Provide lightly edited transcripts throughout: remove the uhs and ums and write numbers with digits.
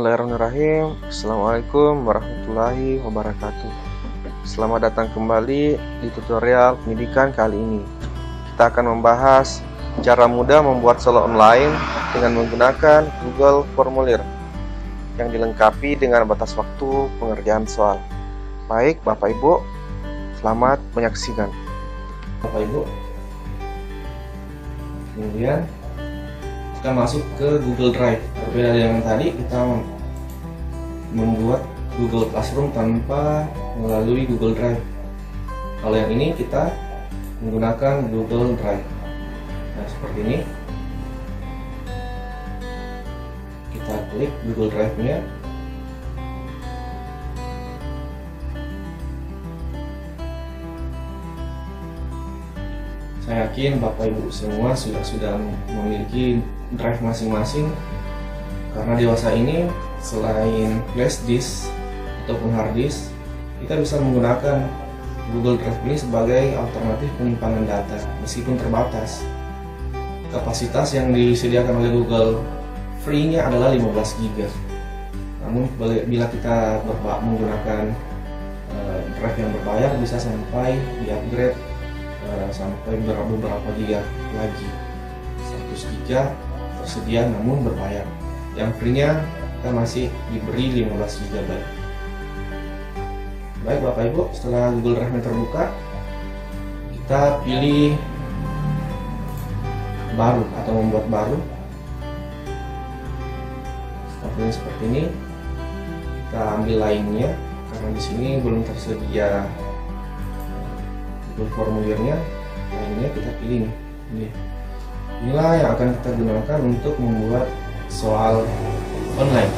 Bismillahirrahmanirrahim. Assalamualaikum warahmatullahi wabarakatuh. Selamat datang kembali di tutorial pendidikan kali ini. Kita akan membahas cara mudah membuat soal online dengan menggunakan Google Formulir yang dilengkapi dengan batas waktu pengerjaan soal. Baik Bapak Ibu, selamat menyaksikan. Bapak Ibu, kemudian kita masuk ke Google Drive. Berbeda dengan tadi, kita membuat Google Classroom tanpa melalui Google Drive. Kalau yang ini kita menggunakan Google Drive. Nah, seperti ini. Kita klik Google Drive-nya. Saya yakin Bapak Ibu semua sudah memiliki drive masing-masing, karena dewasa ini selain flash disk ataupun hard disk, kita bisa menggunakan Google Drive ini sebagai alternatif penyimpanan data meskipun terbatas. Kapasitas yang disediakan oleh Google free-nya adalah 15 GB. Namun bila kita menggunakan drive yang berbayar, bisa sampai di upgrade sampai beberapa giga lagi. 100 GB tersedia namun berbayar. Yang free-nya kita masih diberi 15 GB. Baik Bapak Ibu, setelah Google Drive terbuka, kita pilih baru atau membuat baru. Seperti ini. Kita ambil lainnya karena di sini belum tersedia Google Formulirnya. Lainnya kita pilih nih. Inilah yang akan kita gunakan untuk membuat soal online.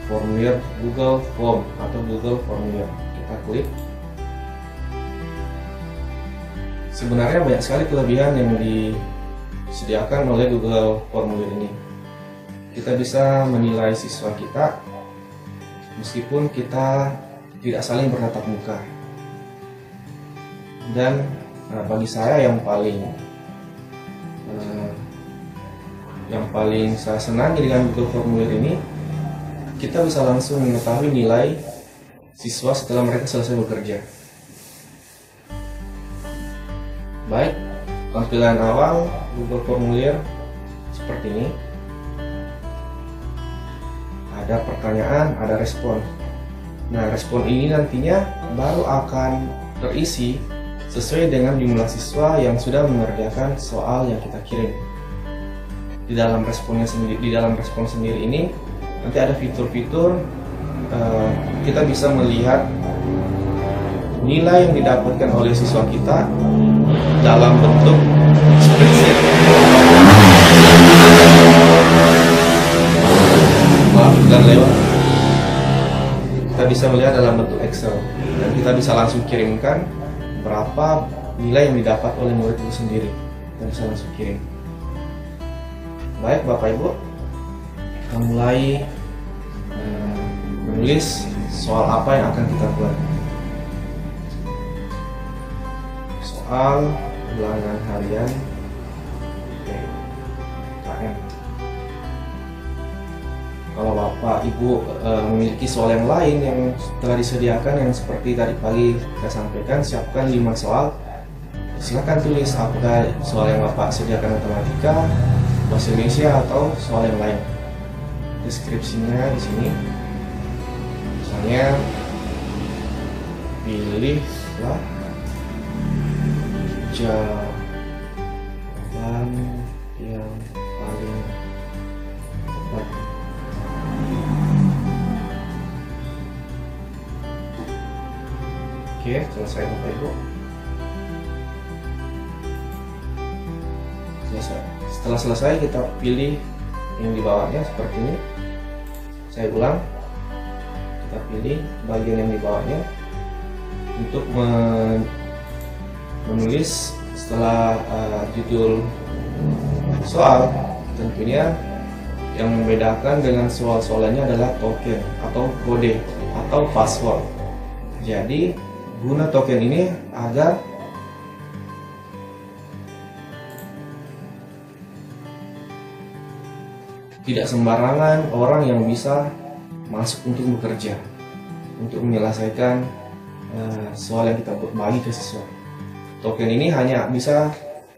Formulir Google Form atau Google Formulir. Kita klik. Sebenarnya banyak sekali kelebihan yang disediakan oleh Google Formulir ini. Kita bisa menilai siswa kita meskipun kita tidak saling bertatap muka. Dan bagi saya yang paling saya senangi dengan Google Formulir ini, kita bisa langsung mengetahui nilai siswa setelah mereka selesai bekerja. Baik, tampilan awal Google Formulir seperti ini. Ada pertanyaan, ada respon. Nah, respon ini nantinya baru akan terisi sesuai dengan jumlah siswa yang sudah mengerjakan soal yang kita kirim. Di dalam respon sendiri ini nanti ada fitur-fitur, kita bisa melihat nilai yang didapatkan oleh siswa kita dalam bentuk spreadsheet. Dan lewat kita bisa melihat dalam bentuk Excel, dan kita bisa langsung kirimkan berapa nilai yang didapat oleh murid itu sendiri. Kita bisa langsung kirim. Baik Bapak Ibu, kita mulai menulis soal apa yang akan kita buat. Soal ulangan harian KM. Kalau Bapak Ibu memiliki soal yang lain yang telah disediakan, yang seperti tadi pagi saya sampaikan, siapkan 5 soal. Silakan tulis apakah soal yang Bapak sediakan matematika, bahasa Indonesia, atau soal yang lain. Deskripsinya di sini. Misalnya pilihlah jawaban yang paling tepat. Oke, selesai Bapak Ibu. Setelah selesai, kita pilih yang di bawahnya seperti ini. Saya ulang. Kita pilih bagian yang di bawahnya untuk menulis setelah judul soal. Tentunya yang membedakan dengan soal-soal lainnya adalah token atau kode atau password. Jadi guna token ini agar tidak sembarangan orang yang bisa masuk untuk bekerja, untuk menyelesaikan soal yang kita bagi ke siswa. Token ini hanya bisa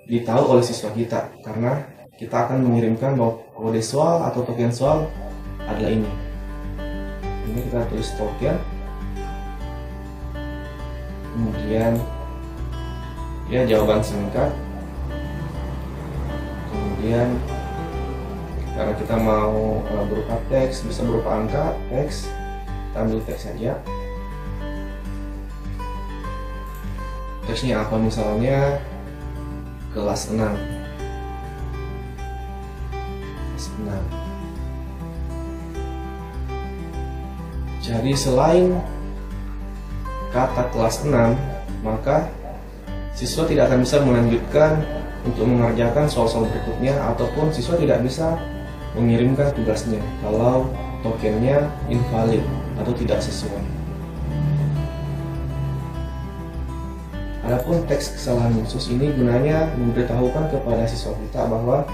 ditahu oleh siswa kita karena kita akan mengirimkan bahwa kode soal atau token soal adalah ini. Ini kita tulis token, kemudian ya jawaban singkat, kemudian karena kita mau berupa teks, bisa berupa angka, teks, kita ambil teks saja. Teksnya apa, misalnya kelas 6. Jadi selain kata kelas 6, maka siswa tidak akan bisa melanjutkan untuk mengerjakan soal-soal berikutnya, ataupun siswa tidak bisa mengirimkan tugasnya kalau tokennya invalid atau tidak sesuai. Adapun teks kesalahan khusus ini gunanya memberitahukan kepada siswa kita bahwa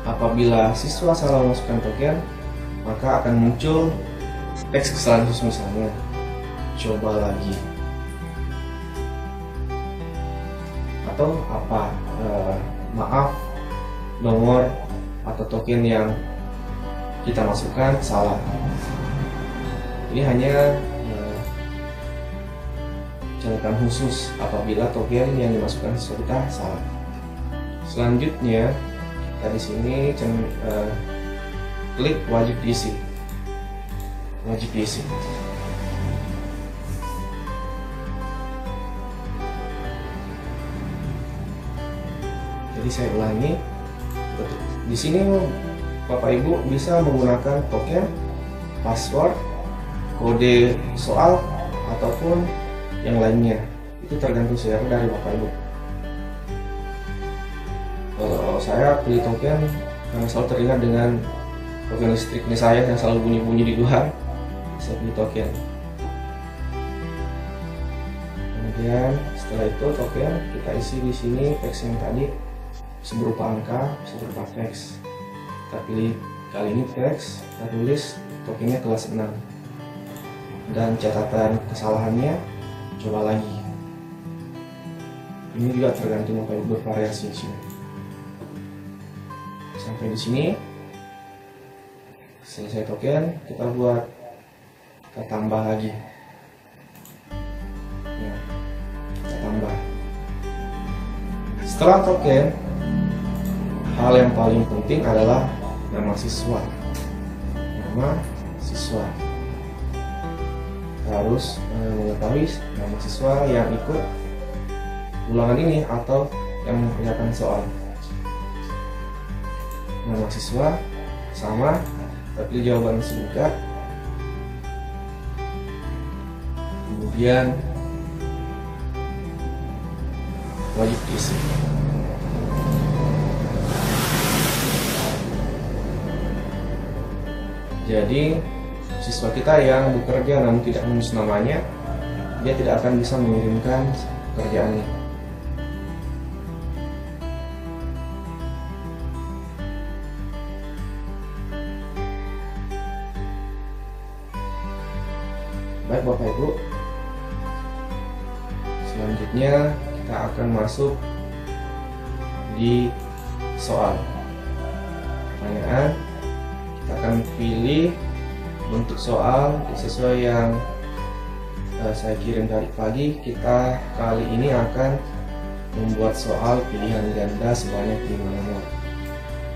apabila siswa salah memasukkan token, maka akan muncul teks kesalahan khusus, misalnya coba lagi, atau apa, maaf, nomor atau token yang kita masukkan salah. Ini hanya catatan khusus apabila token yang dimasukkan siswa kita salah. Selanjutnya kita di sini klik wajib diisi. Jadi saya ulangi. Di sini Bapak Ibu bisa menggunakan token, password, kode soal, ataupun yang lainnya. Itu tergantung selera dari Bapak Ibu. Kalau saya pilih token karena selalu teringat dengan token listrik ini saya yang selalu bunyi-bunyi di luar, saya pilih token. Kemudian setelah itu token kita isi di sini teks yang tadi, bisa berupa angka, bisa berupa teks. Kita pilih kali ini teks, kita tulis tokennya kelas 6 dan catatan kesalahannya coba lagi. Ini juga tergantung Bapak Ibu, bervariasi di sini. Sampai di sini selesai token, kita buat, kita tambah lagi. Ya, kita tambah. Setelah token, hal yang paling penting adalah nama siswa. Nama siswa harus mengetahui nama siswa yang ikut ulangan ini atau yang mengerjakan soal. Nama siswa sama, tapi jawaban singkat, kemudian wajib diisi. Jadi siswa kita yang bekerja namun tidak menulis namanya, dia tidak akan bisa mengirimkan pekerjaannya. Baik Bapak Ibu, selanjutnya kita akan masuk di soal. Pertanyaan, kita akan pilih bentuk soal sesuai yang saya kirim tadi pagi. Kita kali ini akan membuat soal pilihan ganda sebanyak 5 nomor.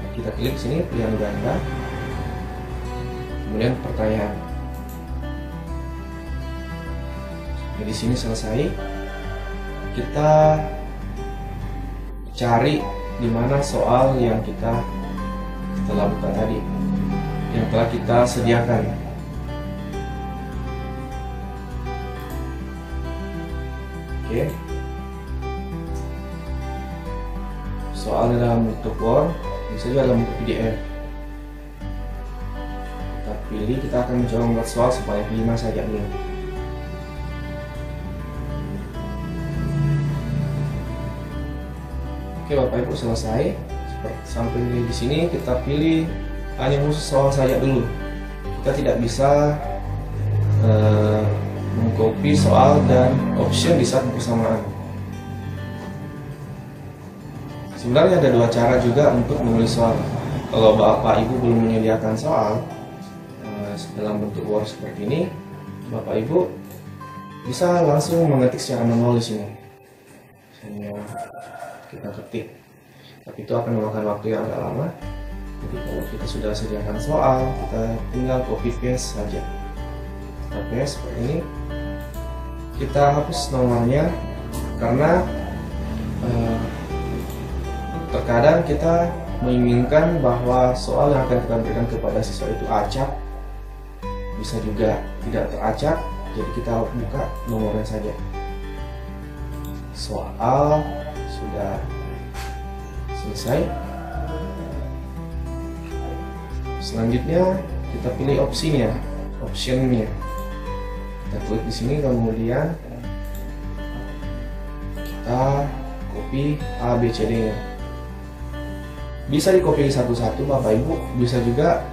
Nah, kita klik sini pilihan ganda, kemudian pertanyaan. Di sini selesai. Kita cari di mana soal yang kita telah buka tadi, yang telah kita sediakan. Oke. Soal dalam bentuk Word, bisa juga dalam bentuk PDF. Kita pilih, kita akan mencoba membuat soal sebanyak 5 saja dulu. Oke Bapak Ibu, selesai. Sampai di sini kita pilih hanya khusus soal saja dulu. Kita tidak bisa mengcopy soal dan option di saat bersamaan. Sebenarnya ada dua cara juga untuk menulis soal. Kalau Bapak Ibu belum menyediakan soal dalam bentuk Word seperti ini, Bapak Ibu bisa langsung mengetik secara manual di sini. Misalnya kita ketik, tapi itu akan memakan waktu yang agak lama. Jadi kalau kita sudah sediakan soal, kita tinggal copy paste saja. Kita paste seperti ini. Kita hapus nomornya karena terkadang kita menginginkan bahwa soal yang akan kita berikan kepada siswa itu acak, bisa juga tidak teracak, jadi kita buka nomornya saja. Soal sudah selesai. Selanjutnya kita pilih opsinya, optionnya. Kita klik di sini, kemudian kita copy A, B, C, D-nya. Bisa di copy satu-satu Bapak Ibu, bisa juga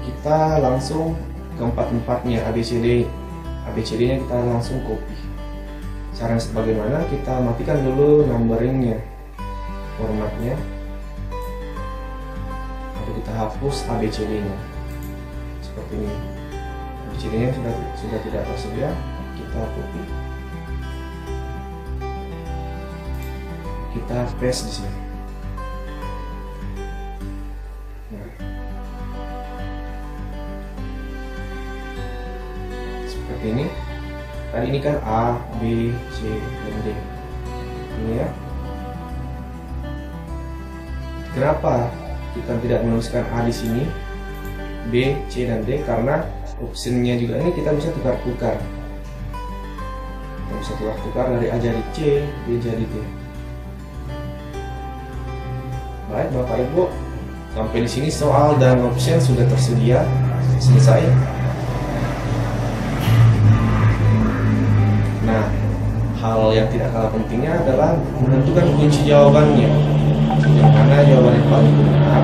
kita langsung ke empat-empatnya ABCD. ABCD-nya kita langsung copy. Caranya sebagaimana, kita matikan dulu numberingnya, formatnya. Lalu kita hapus ABCD-nya. Seperti ini. ABCD-nya sudah tidak tersedia, kita copy. Kita paste di sini. Ini tadi ini kan A, B, C, dan D ini ya. Kenapa kita tidak menuliskan A di sini, B, C, dan D? Karena optionnya juga ini kita bisa tukar-tukar. Kita bisa tukar-tukar dari A jadi C, B jadi D. Baik Bapak Ibu, sampai di sini soal dan option sudah tersedia, selesai. Nah, hal yang tidak kalah pentingnya adalah menentukan kunci jawabannya, yang mana jawaban yang paling benar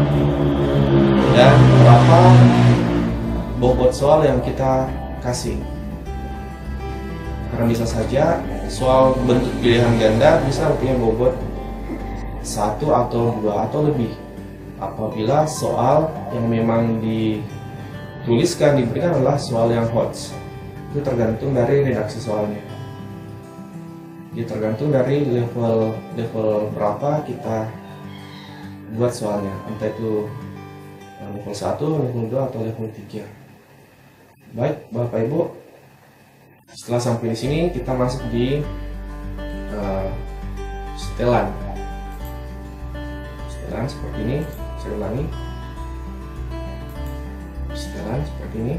dan berapa bobot soal yang kita kasih. Karena bisa saja soal bentuk pilihan ganda bisa punya bobot 1 atau 2 atau lebih. Apabila soal yang memang dituliskan, diberikan adalah soal yang HOTS, itu tergantung dari redaksi soalnya. Ya, tergantung dari level berapa kita buat soalnya, entah itu level 1, level 2, atau level 3. Baik Bapak Ibu, setelah sampai di sini kita masuk di setelan. Setelan seperti ini, saya ulangi. Setelan seperti ini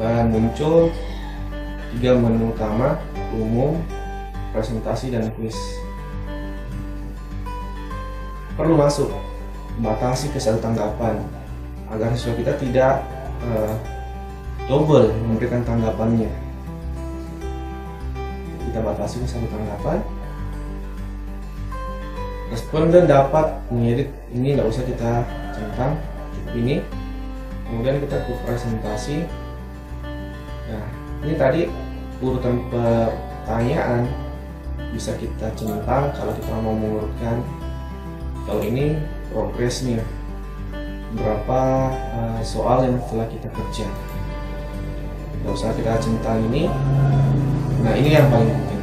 akan muncul 3 menu utama: umum, presentasi, dan kuis. Perlu masuk, batasi ke 1 tanggapan agar siswa kita tidak double memberikan tanggapannya. Kita batasi ke 1 tanggapan. Responden dapat mengedit, ini nggak usah kita centang, ini. Kemudian kita ke presentasi. Nah, ini tadi urutan pertanyaan bisa kita centang kalau kita mau mengurutkan. Kalau ini progresnya, berapa soal yang telah kita kerja. Nggak usah kita centang ini. Nah, ini yang paling penting.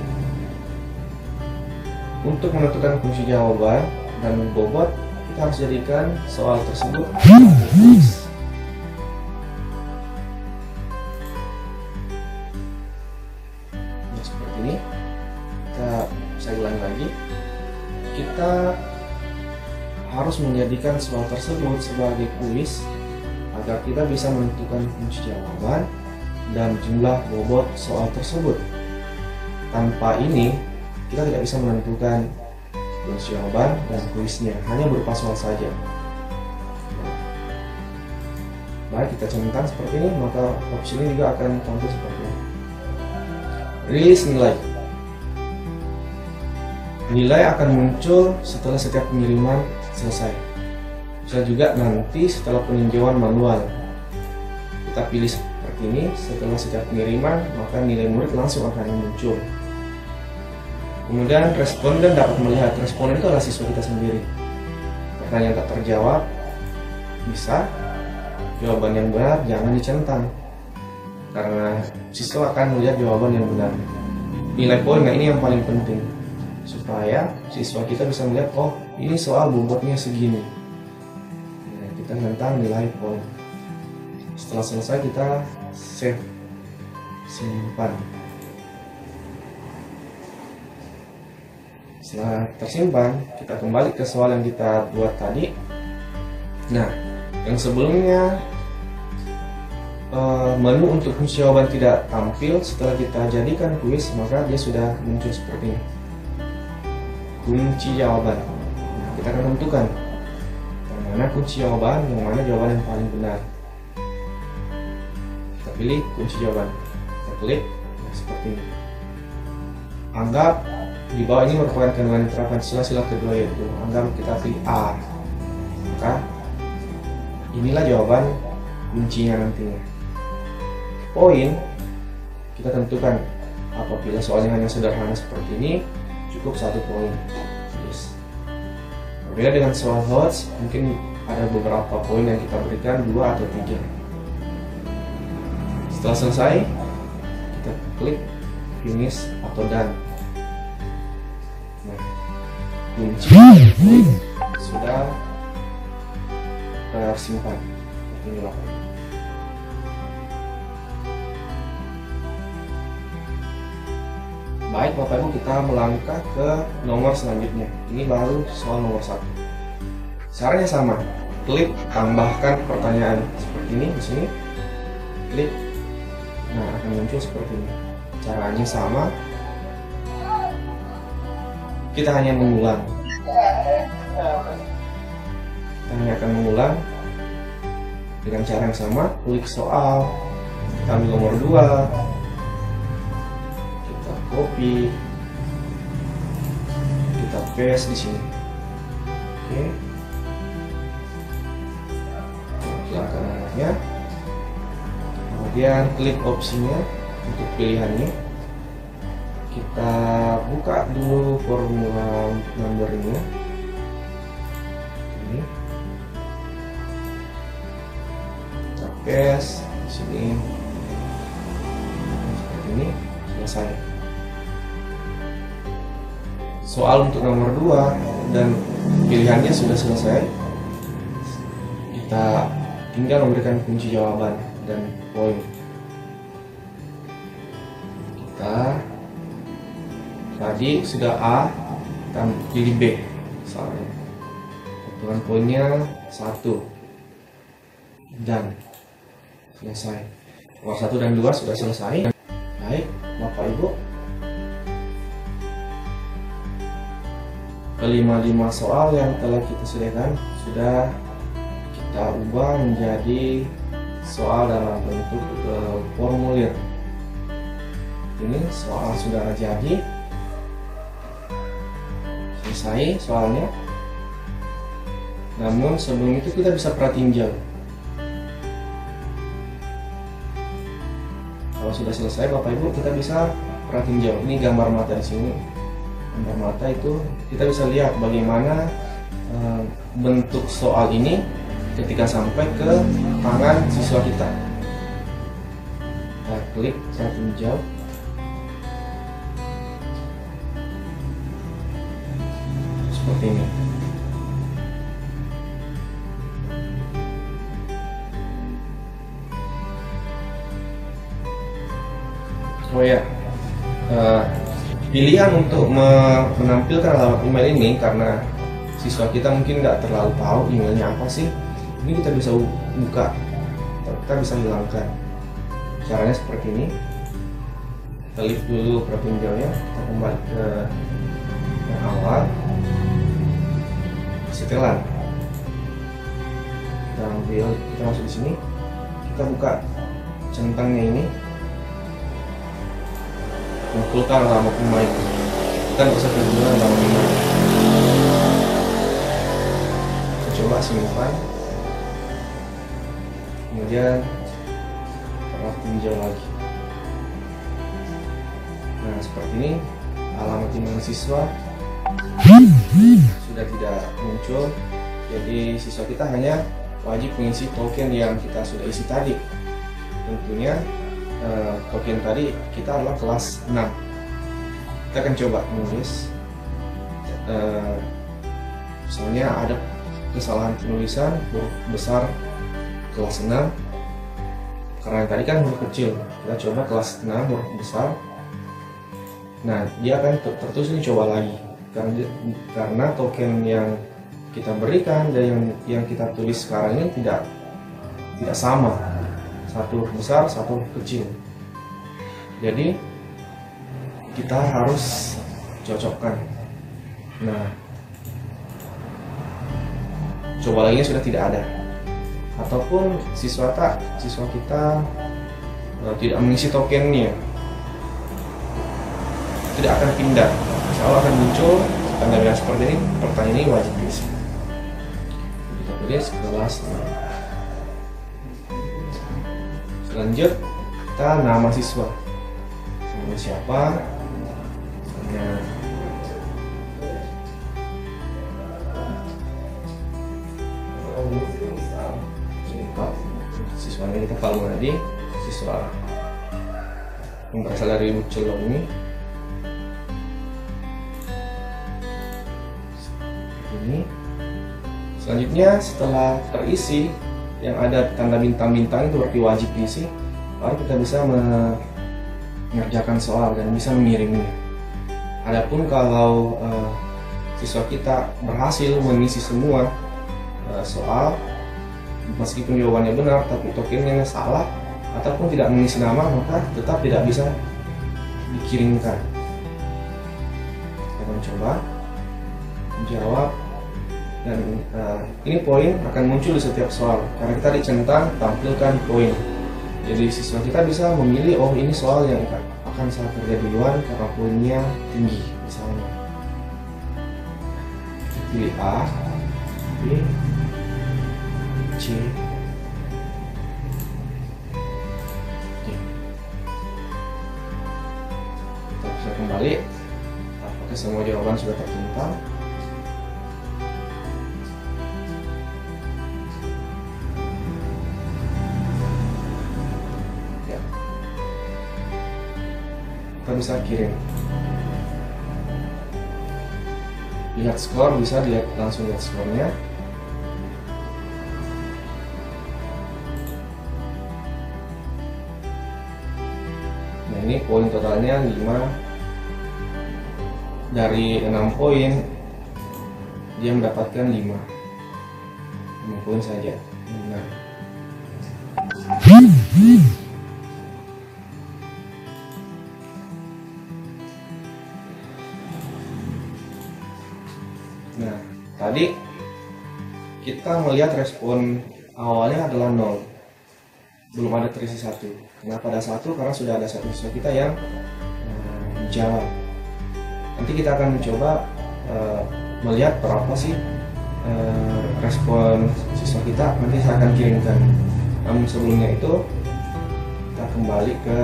Untuk menentukan kunci jawaban dan bobot, kita harus jadikan soal tersebut tulis. Seperti ini. Saya ulangi lagi. Kita harus menjadikan soal tersebut sebagai kuis agar kita bisa menentukan kunci jawaban dan jumlah bobot soal tersebut. Tanpa ini, kita tidak bisa menentukan kunci jawaban dan kuisnya, hanya berupa soal saja. Baik, kita centang seperti ini, maka opsi ini juga akan tampil seperti ini. Rilis nilai. Nilai akan muncul setelah setiap pengiriman selesai. Bisa juga nanti setelah peninjauan manual. Kita pilih seperti ini, setelah setiap pengiriman maka nilai murid langsung akan muncul. Kemudian responden dapat melihat, responden itu adalah siswa kita sendiri. Pertanyaan tak terjawab bisa, jawaban yang benar jangan dicentang, karena siswa akan melihat jawaban yang benar. Nilai poin, nah ini yang paling penting, supaya siswa kita bisa melihat, oh ini soal bobotnya segini. Nah, kita tentang nilai poin. Setelah selesai kita save, simpan. Setelah tersimpan, kita kembali ke soal yang kita buat tadi. Nah, yang sebelumnya menu untuk kunci jawaban tidak tampil. Setelah kita jadikan kuis, maka dia sudah muncul seperti ini. Kunci jawaban. Nah, kita akan tentukan yang mana kunci jawaban, yang mana jawaban yang paling benar. Kita pilih kunci jawaban. Kita klik, nah, seperti ini. Anggap di bawah ini merupakan kandungan yang diterapkan sila-sila kedua, yaitu anggap kita pilih A. Maka inilah jawaban kuncinya nantinya. Poin kita tentukan, apabila soalnya hanya sederhana seperti ini cukup 1 poin. Yes. Berbeda dengan soal HOTS, mungkin ada beberapa poin yang kita berikan 2 atau 3. Setelah selesai, kita klik finish atau done. Nah, kunci sudah tersimpan. Inilah. Baik Bapak Ibu, kita melangkah ke nomor selanjutnya. Ini baru soal nomor 1. Caranya sama. Klik tambahkan pertanyaan seperti ini di sini. Klik. Nah, akan muncul seperti ini. Caranya sama. Kita hanya mengulang. Kita hanya akan mengulang dengan cara yang sama. Klik soal. Kita ambil nomor 2. Copy, kita paste di sini. Oke, langkahnya. Kemudian klik opsinya untuk pilihannya. Kita buka dulu formula numbernya. Ini kita paste di sini. Seperti ini, selesai. Soal untuk nomor 2 dan pilihannya sudah selesai. Kita tinggal memberikan kunci jawaban dan poin. Kita tadi sudah A, kita pilih B soalnya. Hitungan poinnya 1 dan selesai. Nomor 1 dan 2 sudah selesai. Baik Bapak Ibu, kelima soal yang telah kita sediakan sudah kita ubah menjadi soal dalam bentuk formulir. Ini soal sudah jadi, selesai soalnya. Namun sebelum itu kita bisa pratinjau. Kalau sudah selesai Bapak Ibu, kita bisa pratinjau. Ini gambar mata di sini. Gambar mata itu kita bisa lihat bagaimana bentuk soal ini ketika sampai ke tangan siswa kita. Kita klik pratinjau. Seperti ini. Oh ya, pilihan untuk menampilkan alamat email ini karena siswa kita mungkin nggak terlalu tahu emailnya apa sih. Ini kita bisa buka, kita bisa hilangkan. Caranya seperti ini. Kita lift dulu pratinjaunya, kita kembali ke yang awal. Setelan. Kita ambil, kita masuk di sini. Kita buka centangnya ini. Kumpulkan alamat email. Kita nggak usah keguguran dalam memang. Kita coba simpan, kemudian kita tinjau lagi. Nah, seperti ini alamat email siswa sudah tidak muncul. Jadi siswa kita hanya wajib mengisi token yang kita sudah isi tadi. Tentunya token tadi kita adalah kelas 6. Kita akan coba menulis, misalnya ada kesalahan penulisan huruf besar kelas 6, karena yang tadi kan huruf kecil. Kita coba kelas 6 huruf besar. Nah, dia akan tertulis ini, coba lagi, karena token yang kita berikan dan yang kita tulis sekarang ini tidak sama, satu huruf besar, satu huruf kecil. Jadi kita harus cocokkan. Nah, coba lagi sudah tidak ada, ataupun siswa kita tidak mengisi tokennya, tidak akan pindah, insya Allah akan muncul tanda merah seperti ini. Pertanyaan ini wajib diisi. Kita tulis kelas 6. Selanjut kita nama siswa, nama siapa, misalnya siswanya kita Pak Munadi, siswa yang berasal dari Bucelok ini. Ini selanjutnya setelah terisi yang ada tanda bintang-bintang itu berarti wajib diisi, baru kita bisa mengerjakan soal dan bisa mengirimnya. Adapun kalau siswa kita berhasil mengisi semua soal, meskipun jawabannya benar tapi tokennya salah ataupun tidak mengisi nama, maka tetap tidak bisa dikirimkan. Kita mencoba menjawab, dan ini poin akan muncul di setiap soal karena kita dicentang tampilkan poin. Jadi siswa kita bisa memilih, oh ini soal yang akan saya kerja duluan karena poinnya tinggi misalnya. Pilih A, B, C, D. Kita bisa kembali apakah semua jawaban sudah tertentang. Kita bisa kirim, lihat skor, bisa langsung lihat skornya. Nah, ini poin totalnya 5. Dari 6 poin dia mendapatkan 5 poin saja. Nah, nah, tadi kita melihat respon awalnya adalah 0, belum ada terisi 1. Kenapa ada 1? Karena sudah ada satu siswa kita yang menjawab. Nanti kita akan mencoba melihat berapa sih respon siswa kita, nanti saya akan kirimkan. Namun sebelumnya itu kita kembali ke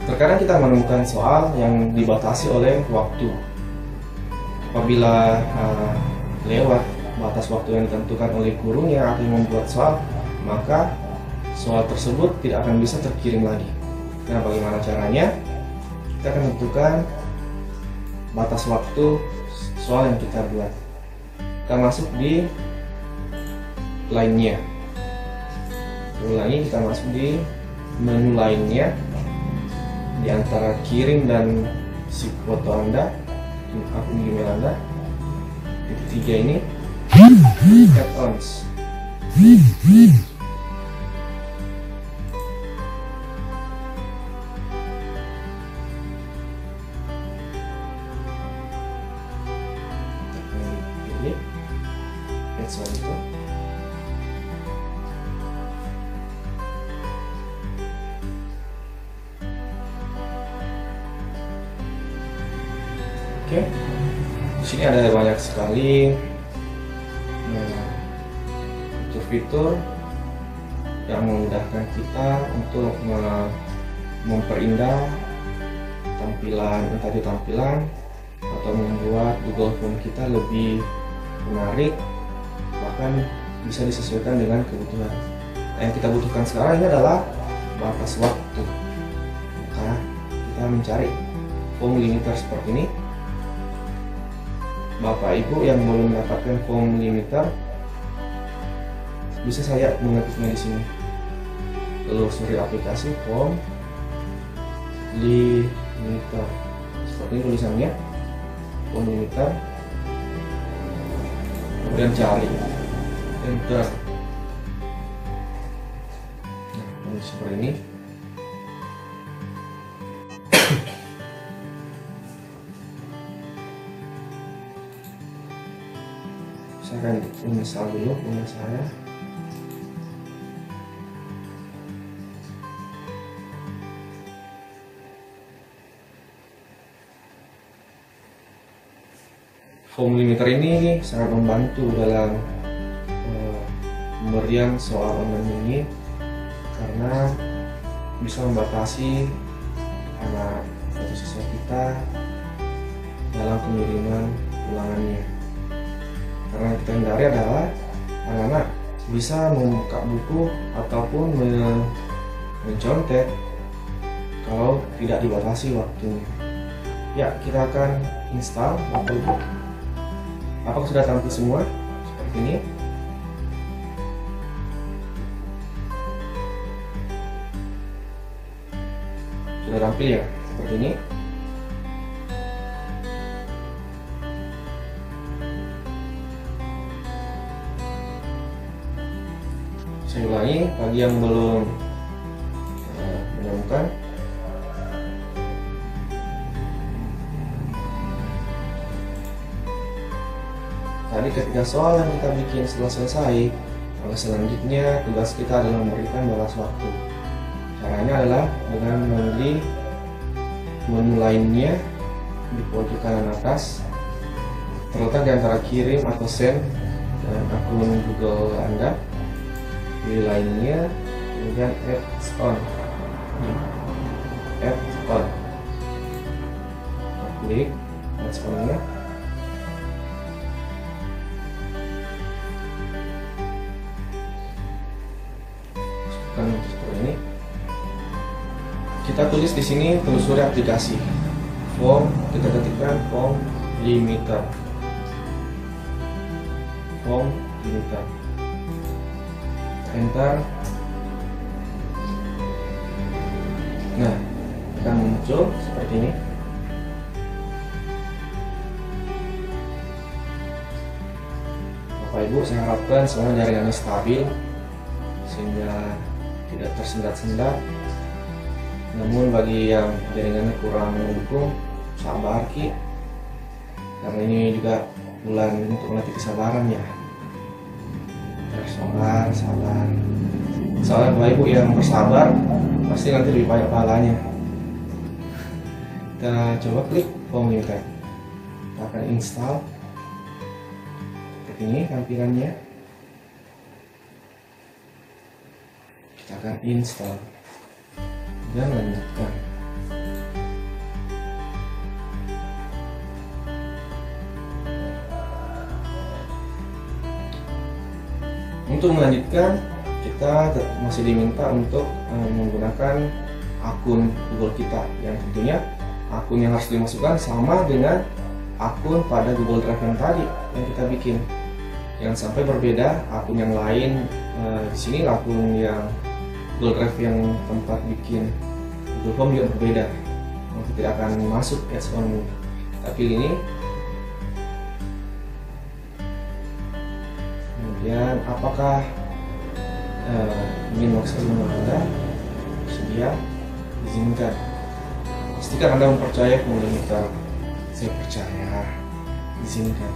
terkadang kita menemukan soal yang dibatasi oleh waktu. Apabila lewat batas waktu yang ditentukan oleh gurunya atau yang membuat soal, maka soal tersebut tidak akan bisa terkirim lagi. Nah, bagaimana caranya? Kita akan tentukan batas waktu soal yang kita buat. Kita masuk di lainnya. Ulangi, kita masuk di menu lainnya. Di antara kirim dan si foto Anda, akun email Anda, titik 3 ini add-ons. Pilih add-ons itu. Oke, di sini ada banyak sekali fitur-fitur yang memudahkan kita untuk memperindah tampilan, entah itu tampilan atau membuat Google Form kita lebih menarik, bahkan bisa disesuaikan dengan kebutuhan. Nah, yang kita butuhkan sekarang ini adalah batas waktu. Maka kita mencari form limiter seperti ini. Bapak Ibu yang belum mendapatkan form limiter, bisa saya mengetiknya di sini. Telusuri aplikasi form limiter. Seperti ini tulisannya, form limiter. Kemudian cari, enter. Nah, seperti ini. Saya akan install dulu punya saya. Form limiter ini sangat membantu dalam pemberian soal online ini karena bisa membatasi anak atau siswa kita dalam pengiriman ulangannya. Karena kita hindari adalah anak-anak bisa membuka buku ataupun mencontek kalau tidak dibatasi waktunya. Ya, kita akan install Bapak Ibu. Apakah sudah tampil semua seperti ini? Sudah tampil ya, seperti ini. Saya ulangi, bagi yang belum menemukan, tadi ketika soal yang kita bikin setelah selesai, maka selanjutnya tugas kita adalah memberikan batas waktu. Caranya adalah dengan memilih menu lainnya di pojok kanan atas, terletak di antara kirim atau send dan akun Google Anda. Pilih lainnya, kemudian add on. Add on. Klik add on-nya. Masukkan seperti ini. Kita tulis di sini telusuri aplikasi. Form, kita ketikkan form limiter. Form limiter. Enter. Nah, akan muncul seperti ini. Bapak Ibu, saya harapkan semua jaringannya stabil sehingga tidak tersendat-sendat. Namun bagi yang jaringannya kurang mendukung, sabar Ki, karena ini juga bulan untuk melatih kesabaran ya. Sabar. Soalnya Bapak Ibu yang bersabar pasti nanti lebih banyak pahalanya. Kita coba klik form limiter. Kita akan install. Seperti ini tampilannya. Kita akan install dan lanjutkan. Untuk melanjutkan, kita masih diminta untuk menggunakan akun Google kita, yang tentunya akun yang harus dimasukkan sama dengan akun pada Google Drive yang tadi yang kita bikin. Jangan sampai berbeda akun yang lain. Di sini akun yang Google Drive yang tempat bikin Google Form juga berbeda, maka tidak akan masuk add-on. Tapi ini kemudian apakah ingin mengakses email Anda? Sedia, izinkan. Pastikan Anda mempercayai form limiter. Saya percaya, izinkan.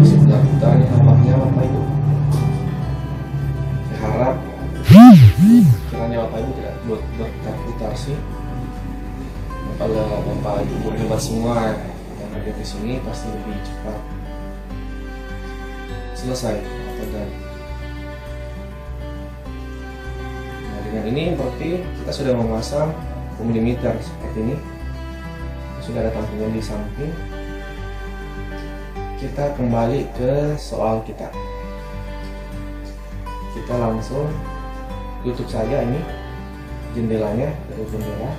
Sudah tampaknya Bapak Ibu. kiranya Bapak Ibu tidak berputar-putar sih. Kalau Bapak Ibu berhebat semua yang ada di sini pasti lebih cepat selesai atau dan. Nah, dengan ini berarti kita sudah memasang limiter seperti ini. Sudah ada tampilan di samping. Kita kembali ke soal kita. Kita langsung tutup saja ini jendelanya, tutup jendela.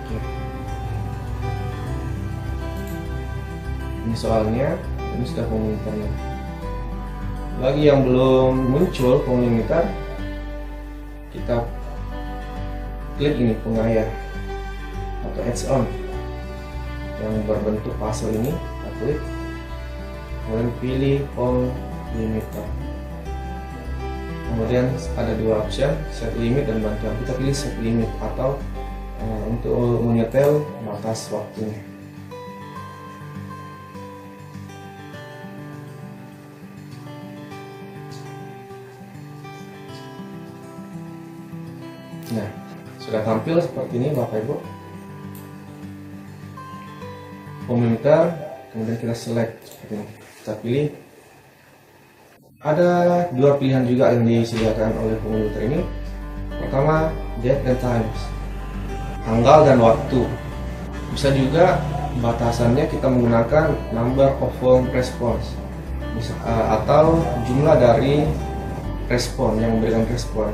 Oke. Ini soalnya, ini sudah komunitarnya. Bagi yang belum muncul komunitar, kita klik ini pengayah atau add-on yang berbentuk puzzle ini, kita klik, kemudian pilih home limiter. Kemudian ada dua option, set limit dan bantuan. Kita pilih set limit atau untuk menyetel batas waktunya. Nah, sudah tampil seperti ini Bapak Ibu. Komunitar, kemudian kita select seperti ini. Kita pilih. Ada dua pilihan juga yang disediakan oleh komunitar ini. Pertama, date and times, tanggal dan waktu. Bisa juga batasannya kita menggunakan number of phone response, atau jumlah dari respon yang memberikan respon.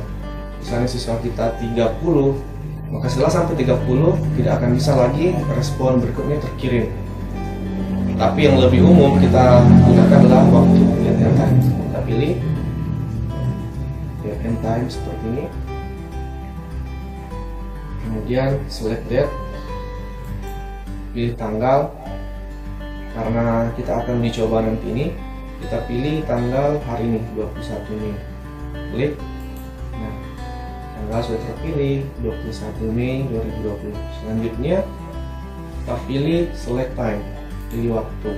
Misalnya siswa kita 30, maka setelah sampai 30 tidak akan bisa lagi respon berikutnya terkirim. Tapi yang lebih umum kita gunakan adalah waktu, date and time. Kita pilih date and time seperti ini. Kemudian select date, pilih tanggal. Karena kita akan dicoba nanti ini, kita pilih tanggal hari ini, 21 Mei. Klik. Nah, tanggal sudah terpilih, 21 Mei 2020. Selanjutnya kita pilih select time, pilih waktu.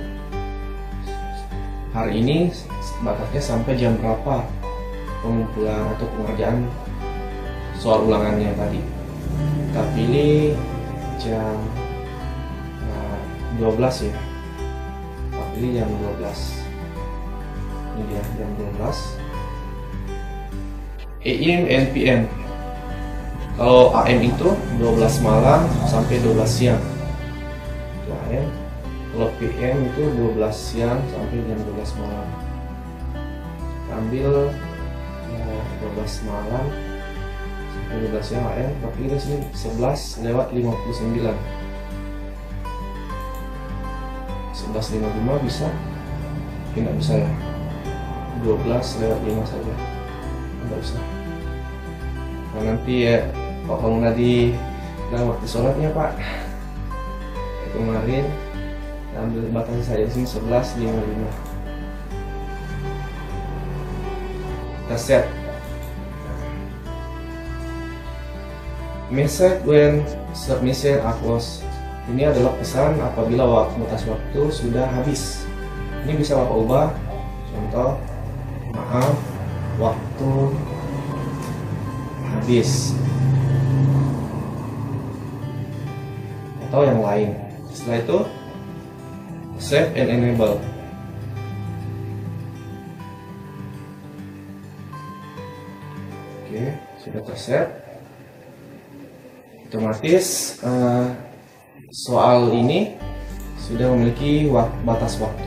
Hari ini batasnya sampai jam berapa pengumpulan atau pengerjaan soal ulangannya tadi. Kita pilih jam 12 ya. Kita pilih jam 12. Ini dia jam 12 AM and PM. Kalau AM itu 12 malam sampai 12 siang. Itu AM. Kalau PM itu 12 siang sampai jam 12 malam. Kita ambil 12 malam sampai 12 siang AM. Tapi di sini 11:59. 11:55 bisa? Tidak bisa ya. 12:05 saja. Tidak bisa. Nah, nanti ya Pak Pengunadi dalam waktu sholatnya Pak. Kemarin ambil batas saya di sini 11:55. Kita set. Message when submission are closed. Ini adalah pesan apabila batas waktu sudah habis. Ini bisa Bapak ubah. Contoh, maaf, waktu habis. Atau yang lain. Setelah itu, save and enable. Oke, sudah ter-save. Otomatis soal ini sudah memiliki batas waktu.